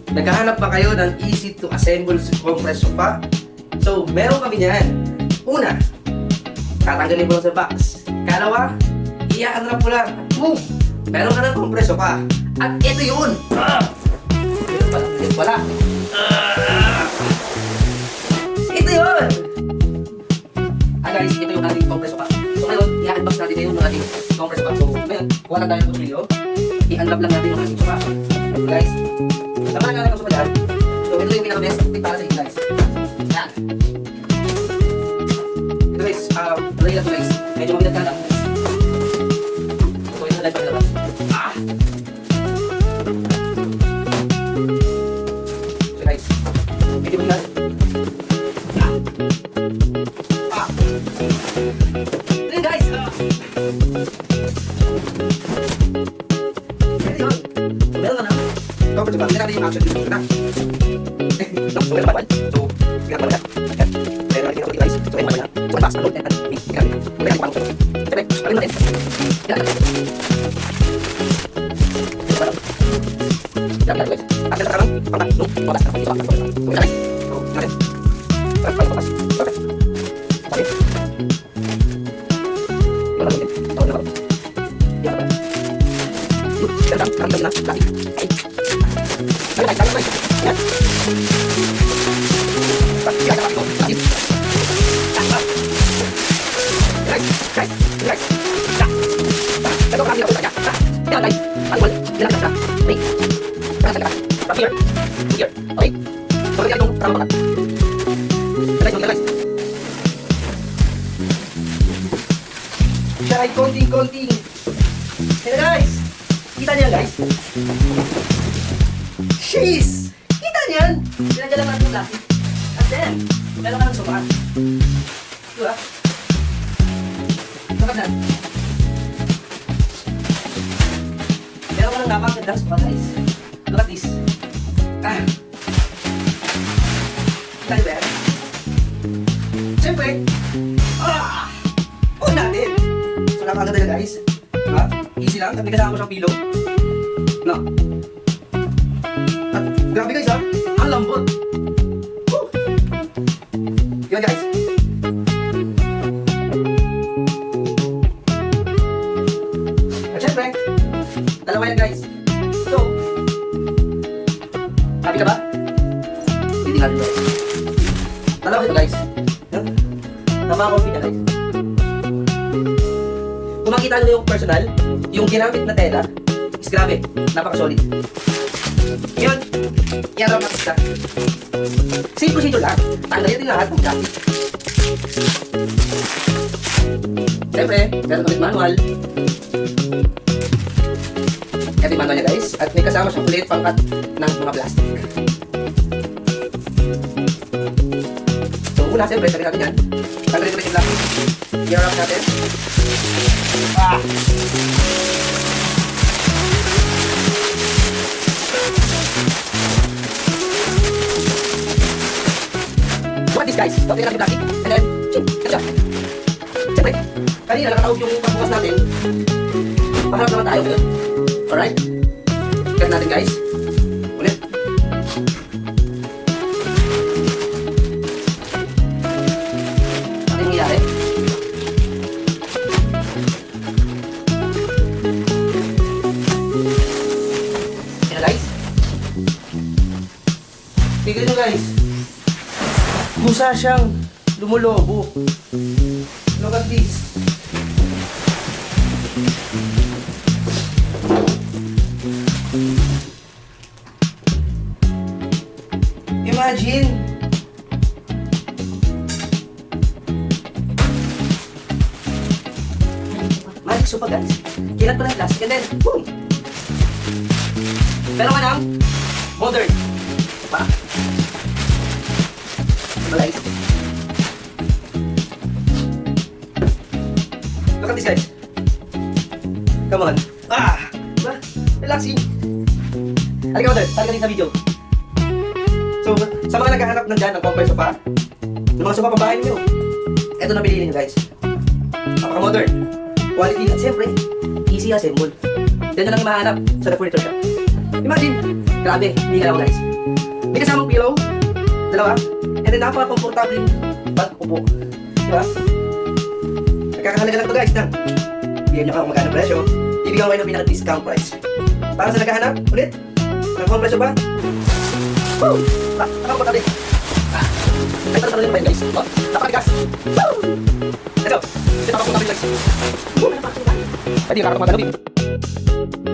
Naghahanap ba kayo ng easy to assemble compressed sofa? So, meron kami niyan. Una, tatanggalin mo lang sa box. Kalawa, i-unwrap mo lang. Boom! Meron ka ng compressed sofa. At ito yun! Ito pala. Ito yun! Guys, ito yung ating compressed sofa. So ngayon, i-unbox natin ngayon yung ating compressed sofa. So ngayon, kuha lang tayo ng kutsilyo. I-unwrap lang natin yung ating sofa. So guys, samahan nga lang ang sofa dyan. So ito yung pinaka-best fit para sa inyo guys. Yan. Ito guys, alay lang ito guys. Medyo mabigat ka lang. So ito na guys, paglalabas. So guys, medyo mabigat. Ito guys. Ito yun. So meron ka na. Compressed sofa. Tignan natin yung action dito. So, meron ka ba? So, tignan natin. Meron natin yung guys. So, ayun naman na. So, ang box, ang load, and tignan natin. Meron natin yung pangong. Siyempre, ayun natin. Tignan natin. Tignan natin guys. At meron ka naman. Pangka. No, pangkas. Pangkas. So, tignan natin. So, tignan natin. Pangkas. Perfect. Okay. Yung natin. So, yung natin. Yan natin. Yan natin. Kami na. Lagi. Okay. Ayo guys, ayo guys. Yan. Yan naman ito. Lagi. Guys, guys, guys. Ito kami ako sa kanya. Yan guys. Manual. Yan lang siya. Okay. Yan lang siya. From here. To here. Okay. So, yan yung tamang bakat. Yan guys. Siya ay konting-konting. Hello guys. Kita niya guys. Jeez! Kita niyan! Pinadala lang natin yung plastic. At then, meron ka ng sofa. Diba? Dapat na. Meron ka ng napakaganda sofa guys. Look at this. Kita niyo ba yan? Siyempre, huwag natin. So, napakaganda yan guys. Diba? Easy lang. At may kasama ko siyang pillow. No? At grabe guys ha, ang lambot. Woo! Yun guys. At syempre, dalawa yan guys. So, happy ka ba? Titingnan ito. Dalawa ito guys. Napaka-comfy na guys. Kung makita nyo yung personal, yung ginamit na tela, is grabe, napaka-solid. Yun, i-unwrap natin siya. Same procedure lang. Tanggalin natin lahat ng plastic. Siyempre, meron ulit manual. Ito yung manual niya guys. At may kasama siyang ulit pangkat ng mga plastic. So una, siyempre, sabi natin yan. Tanggalin ulit yung plastic. I-unwrap natin. Look at this guys. Tapos natin yung plastic. And then, ito siya. Siyempre, kanina nakataog yung pagbukas natin. Paharap naman tayo. Alright? Cut natin guys. Ulit. Ano yung nangyari? Ito guys. Tignan nyo guys. Busa siyang lumulobo. Look at this. Imagine. Magic sofa guys. Kinat ko na yung plastic and then, boom! Pero ka ng modern. Pa. Guys. Look at this guys. Come on. Diba? Relaxing. Halika mo doon. Halika din sa video. So, sa mga naghahanap nandyan ng compressed sofa, ng mga sofa pabahay nyo, eto na piliin nyo guys. Napaka-modern. Quality at siyempre, easy assemble. Yan na lang mahanap sa The Furniture Shop. Imagine, Grabe, hindi galaw guys. May kasamang pillow, dalawa, and then napaka-komportable pag-upo. Diba? Nagkakahalaga lang to guys nang bigyan nyo ka kung magkano presyo, ibigyan ko kayo ng pinaka-discount price. Para sa naghahanap, ulit, magkakong presyo ba? Woo! Napaka-komportable. Ay, parang rin ba yun guys? Oh, napakatigas. Woo! Let's go! Ito napaka-komportable guys. Woo! Pwede yung kakapag magkano.